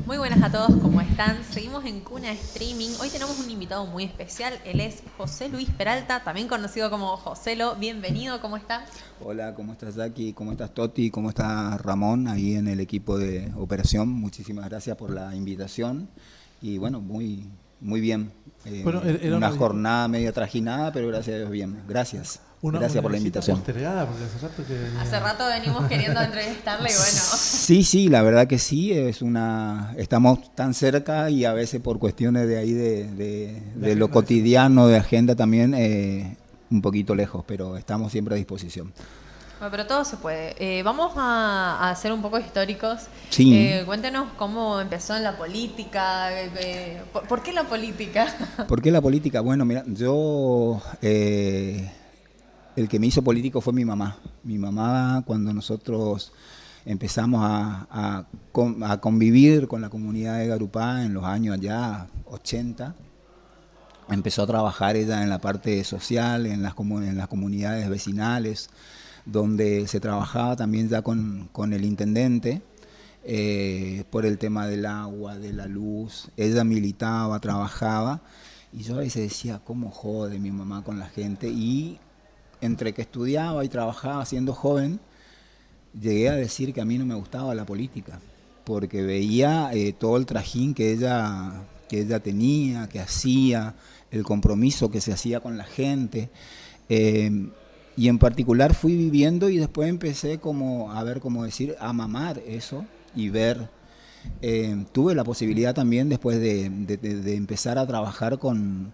Muy buenas a todos, ¿cómo están? Seguimos en Cuna Streaming. Hoy tenemos un invitado muy especial. Él es José Luis Peralta, también conocido como Joselo. Bienvenido, ¿cómo estás? Hola, ¿cómo estás Jackie? ¿Cómo estás Toti? ¿Cómo está Ramón ahí en el equipo de operación? Muchísimas gracias por la invitación y bueno, muy bien. Bueno, era Una jornada media trajinada, pero gracias a Dios bien. Gracias. una Gracias por la visita invitación. postergada, porque hace rato que Hace venía. rato venimos queriendo entrevistarle y bueno, Sí, sí, la verdad que sí, estamos tan cerca y a veces por cuestiones de ahí De de lo agenda, dice usted. cotidiano, de agenda también, un poquito lejos, pero estamos siempre a disposición. bueno, pero todo se puede. Vamos a ser un poco históricos. Sí, Cuéntenos cómo empezó en la política, ¿por qué la política? ¿por qué la política? Bueno, mira, el que me hizo político fue mi mamá. Mi mamá, cuando nosotros empezamos a convivir con la comunidad de Garupá en los años ya 80, empezó a trabajar ella en la parte social, en las comunidades vecinales, donde se trabajaba también ya con el intendente por el tema del agua, de la luz. Ella militaba, trabajaba, y yo a veces decía, ¿cómo jode mi mamá con la gente? Y entre que estudiaba y trabajaba siendo joven, llegué a decir que a mí no me gustaba la política, porque veía todo el trajín que ella tenía, que hacía, el compromiso que se hacía con la gente. eh, y en particular fui viviendo y después empecé como a ver, como decir, a mamar eso y ver. Tuve la posibilidad también después de empezar a trabajar con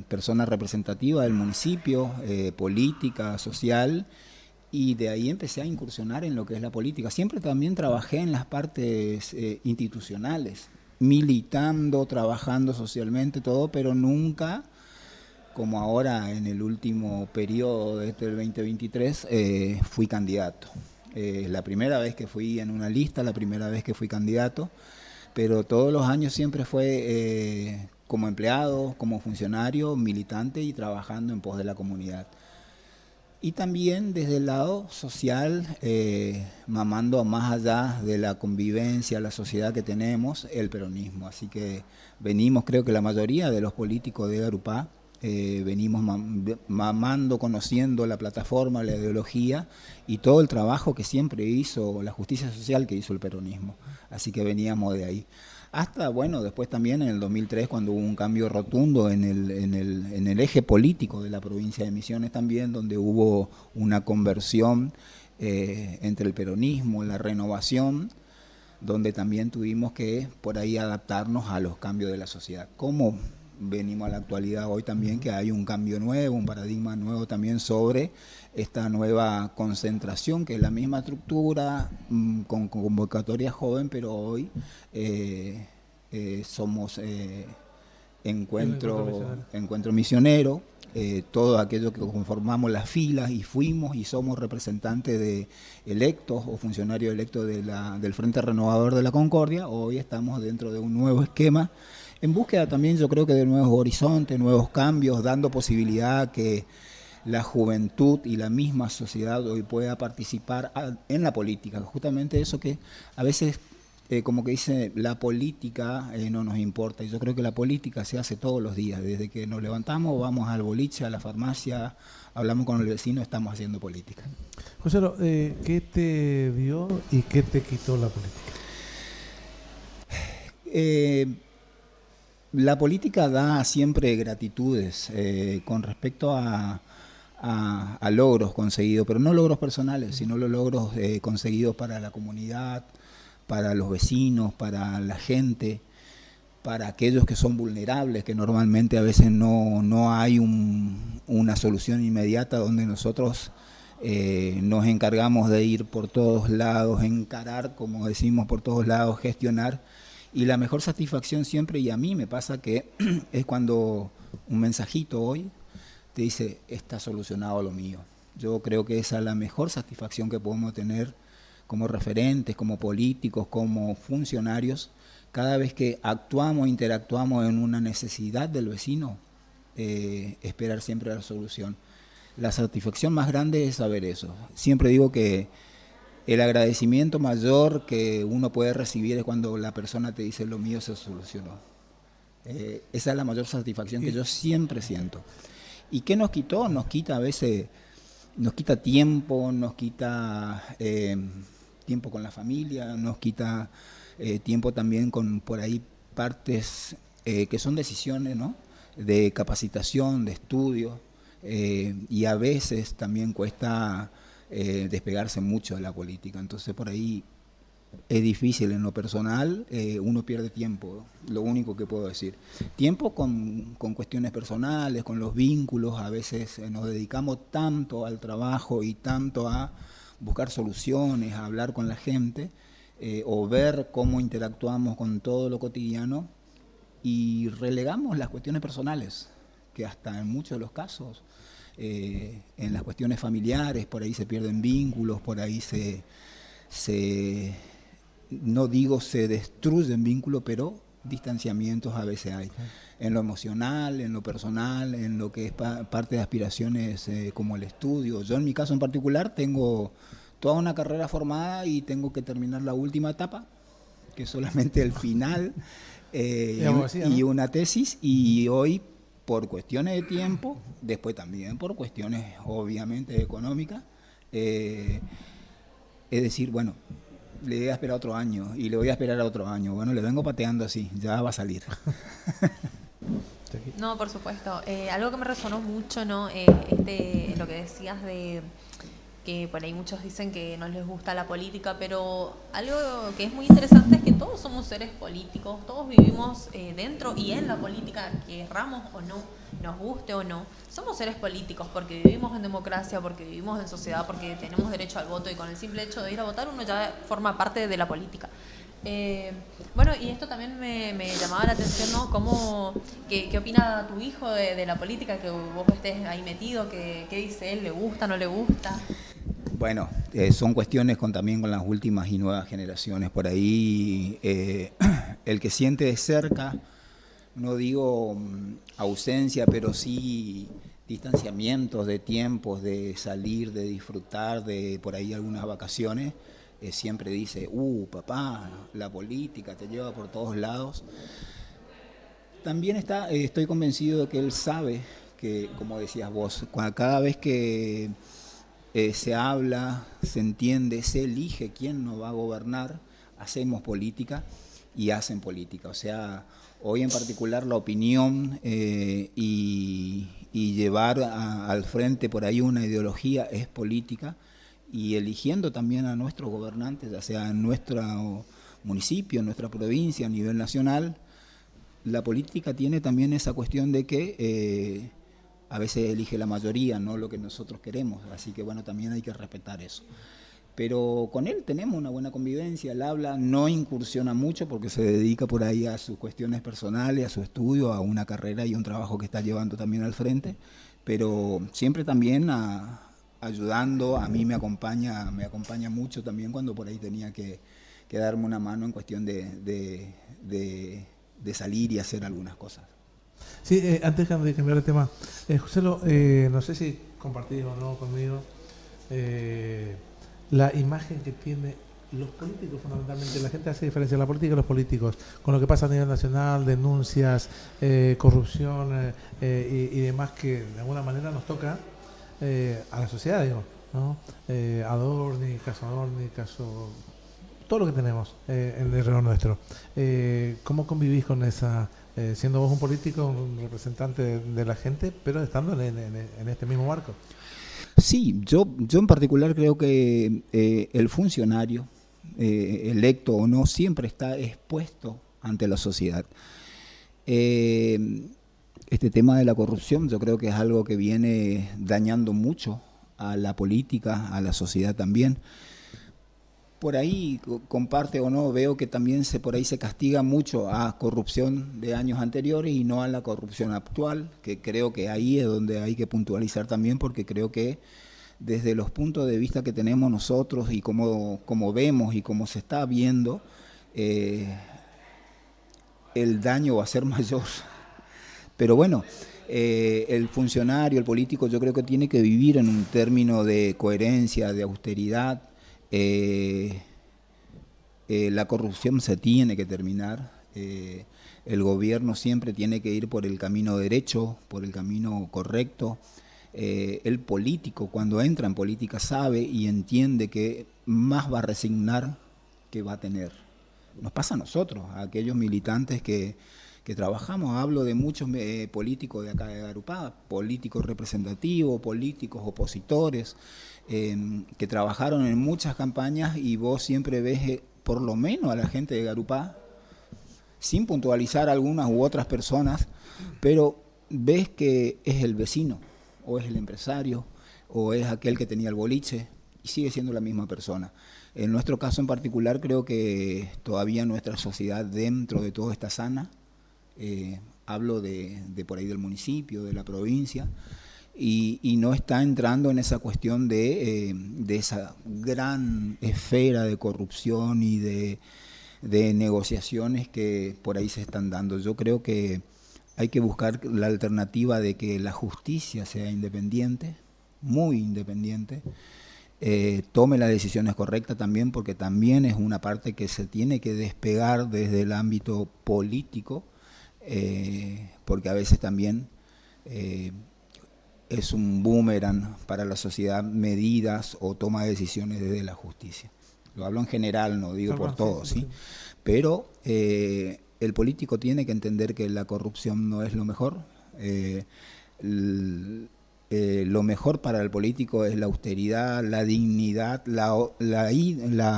personas representativas del municipio, política, social, y de ahí empecé a incursionar en lo que es la política. Siempre también trabajé en las partes institucionales, militando, trabajando socialmente, todo, pero nunca, como ahora en el último periodo de este del 2023, fui candidato. La primera vez que fui en una lista, la primera vez que fui candidato, pero todos los años siempre fue como empleado, como funcionario, militante y trabajando en pos de la comunidad. Y también desde el lado social, mamando más allá de la convivencia, la sociedad que tenemos, el peronismo. Así que venimos, creo que la mayoría de los políticos de Garupá, venimos mamando, conociendo la plataforma, la ideología y todo el trabajo que siempre hizo, la justicia social que hizo el peronismo. Así que veníamos de ahí. Hasta, bueno, después también en el 2003, cuando hubo un cambio rotundo en el eje político de la provincia de Misiones también, donde hubo una conversión entre el peronismo, la renovación, donde también tuvimos que por ahí adaptarnos a los cambios de la sociedad. Como venimos a la actualidad hoy también, que hay un cambio nuevo, un paradigma nuevo también sobre esta nueva concentración, que es la misma estructura, con convocatoria joven, pero hoy somos El encuentro misionero. encuentro misionero, todos aquellos que conformamos las filas y fuimos y somos representantes de electos o funcionarios electos del Frente Renovador de la Concordia. Hoy estamos dentro de un nuevo esquema en búsqueda también, yo creo que de nuevos horizontes, nuevos cambios, dando posibilidad a que la juventud y la misma sociedad hoy pueda participar en la política. Justamente eso que a veces, como que dice, la política no nos importa. Y yo creo que la política se hace todos los días. Desde que nos levantamos, vamos al boliche, a la farmacia, hablamos con el vecino, estamos haciendo política. José, ¿qué te dio y qué te quitó la política? Eh, la política da siempre gratitudes con respecto a logros conseguidos, pero no logros personales, sino los logros conseguidos para la comunidad, para los vecinos, para la gente, para aquellos que son vulnerables, que normalmente a veces no hay una solución inmediata, donde nosotros nos encargamos de ir por todos lados, encarar, como decimos, por todos lados, gestionar. Y la mejor satisfacción siempre, y a mí me pasa que es cuando un mensajito hoy te dice, está solucionado lo mío. Yo creo que esa es la mejor satisfacción que podemos tener como referentes, como políticos, como funcionarios, cada vez que actuamos, interactuamos en una necesidad del vecino, esperar siempre la solución. La satisfacción más grande es saber eso. Siempre digo que el agradecimiento mayor que uno puede recibir es cuando la persona te dice lo mío se solucionó. Esa es la mayor satisfacción que yo siempre siento. ¿Y qué nos quitó? Nos quita a veces, nos quita tiempo, nos quita tiempo con la familia, nos quita tiempo también con por ahí partes que son decisiones, ¿no? De capacitación, de estudio, y a veces también cuesta despegarse mucho de la política. Entonces por ahí es difícil en lo personal, uno pierde tiempo, lo único que puedo decir. Tiempo con cuestiones personales, con los vínculos, a veces nos dedicamos tanto al trabajo y tanto a buscar soluciones, a hablar con la gente, o ver cómo interactuamos con todo lo cotidiano y relegamos las cuestiones personales, que hasta en muchos de los casos, en las cuestiones familiares, por ahí se pierden vínculos, por ahí no digo se destruyen vínculos, pero distanciamientos a veces hay. En lo emocional, en lo personal, en lo que es parte de aspiraciones como el estudio. Yo en mi caso en particular tengo toda una carrera formada y tengo que terminar la última etapa, que es solamente el final, y una tesis, y hoy por cuestiones de tiempo, después también por cuestiones obviamente económicas, es decir, bueno, le voy a esperar otro año y le voy a esperar a otro año. Bueno, le vengo pateando así, ya va a salir. No, por supuesto. Algo que me resonó mucho, ¿no? Lo que decías de que por ahí muchos dicen que no les gusta la política, pero algo que es muy interesante es que todos somos seres políticos, todos vivimos dentro y en la política, querramos o no, nos guste o no. Somos seres políticos porque vivimos en democracia, porque vivimos en sociedad, porque tenemos derecho al voto y con el simple hecho de ir a votar uno ya forma parte de la política. Bueno, y esto también me llamaba la atención, ¿no? ¿Qué opina tu hijo de la política, que vos estés ahí metido? ¿Qué dice él? ¿Le gusta, no le gusta? Bueno, son cuestiones también con las últimas y nuevas generaciones. Por ahí el que siente de cerca, no digo ausencia, pero sí distanciamientos de tiempos, de salir, de disfrutar, de por ahí algunas vacaciones, siempre dice, papá, la política te lleva por todos lados. También estoy convencido de que él sabe que, como decías vos, cada vez que se habla, se entiende, se elige quién nos va a gobernar, hacemos política y hacen política. O sea, hoy en particular la opinión y llevar al frente por ahí una ideología es política, y eligiendo también a nuestros gobernantes, ya sea en nuestro municipio, en nuestra provincia, a nivel nacional. La política tiene también esa cuestión de que a veces elige la mayoría, no lo que nosotros queremos, así que bueno, también hay que respetar eso. Pero con él tenemos una buena convivencia, él habla, no incursiona mucho porque se dedica por ahí a sus cuestiones personales, a su estudio, a una carrera y un trabajo que está llevando también al frente, pero siempre también ayudando. A mí me acompaña mucho también cuando por ahí tenía que darme una mano en cuestión de salir y hacer algunas cosas. Sí, antes de cambiar de tema, José, no sé si compartís o no conmigo la imagen que tiene los políticos, fundamentalmente. La gente hace diferencia de la política y los políticos, con lo que pasa a nivel nacional, denuncias, corrupción y demás, que de alguna manera nos toca a la sociedad, digo, ¿no? Adorni, caso todo lo que tenemos en el reloj nuestro. ¿Cómo convivís con esa, siendo vos un político, un representante de la gente, pero estando en este mismo marco? Sí, yo en particular creo que el funcionario, electo o no, siempre está expuesto ante la sociedad. Este tema de la corrupción yo creo que es algo que viene dañando mucho a la política, a la sociedad también. Por ahí, comparte o no, veo que también por ahí se castiga mucho a corrupción de años anteriores y no a la corrupción actual, que creo que ahí es donde hay que puntualizar también, porque creo que desde los puntos de vista que tenemos nosotros y como vemos y como se está viendo, el daño va a ser mayor. Pero bueno, el funcionario, el político, yo creo que tiene que vivir en un término de coherencia, de austeridad, La corrupción se tiene que terminar. El gobierno siempre tiene que ir por el camino derecho, por el camino correcto. El político, cuando entra en política, sabe y entiende que más va a resignar que va a tener. Nos pasa a nosotros, a aquellos militantes que trabajamos. Hablo de muchos políticos de acá de Garupá, políticos representativos, políticos opositores, que trabajaron en muchas campañas, y vos siempre ves, por lo menos a la gente de Garupá, sin puntualizar algunas u otras personas, pero ves que es el vecino, o es el empresario, o es aquel que tenía el boliche, y sigue siendo la misma persona. En nuestro caso en particular, creo que todavía nuestra sociedad dentro de todo está sana. Hablo de por ahí del municipio, de la provincia, y no está entrando en esa cuestión de esa gran esfera de corrupción y de negociaciones que por ahí se están dando. Yo creo que hay que buscar la alternativa de que la justicia sea independiente, muy independiente, tome las decisiones correctas también, porque también es una parte que se tiene que despegar desde el ámbito político, porque a veces también es un boomerang para la sociedad medidas o toma de decisiones desde la justicia. Lo hablo en general, no digo por todos, ¿sí? Pero el político tiene que entender que la corrupción no es lo mejor. Lo mejor para el político es la austeridad, la dignidad, la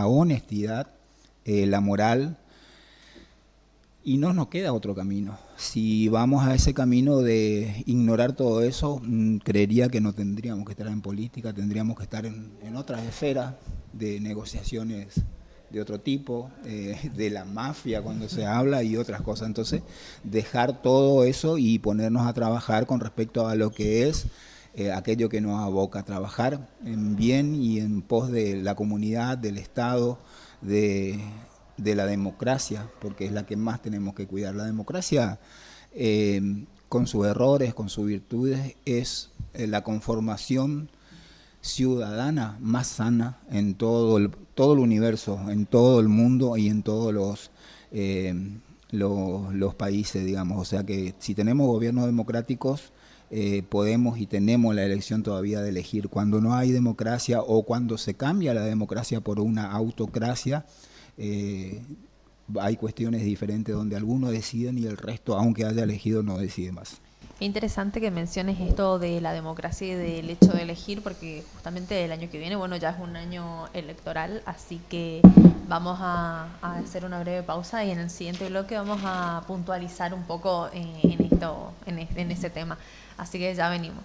honestidad, la moral, y no nos queda otro camino. Si vamos a ese camino de ignorar todo eso, creería que no tendríamos que estar en política, tendríamos que estar en otras esferas de negociaciones de otro tipo, de la mafia cuando se habla y otras cosas. Entonces, dejar todo eso y ponernos a trabajar con respecto a lo que es aquello que nos aboca a trabajar en bien y en pos de la comunidad, del Estado, de la democracia, porque es la que más tenemos que cuidar. La democracia, con sus errores, con sus virtudes, es la conformación ciudadana más sana en todo el universo, en todo el mundo y en todos los países, digamos. O sea que si tenemos gobiernos democráticos, podemos y tenemos la elección todavía de elegir. Cuando no hay democracia, o cuando se cambia la democracia por una autocracia, hay cuestiones diferentes donde algunos deciden y el resto, aunque haya elegido, no decide más. Qué interesante que menciones esto de la democracia y del hecho de elegir, porque justamente el año que viene, bueno, ya es un año electoral, así que vamos a hacer una breve pausa y en el siguiente bloque vamos a puntualizar un poco en ese tema. Así que ya venimos.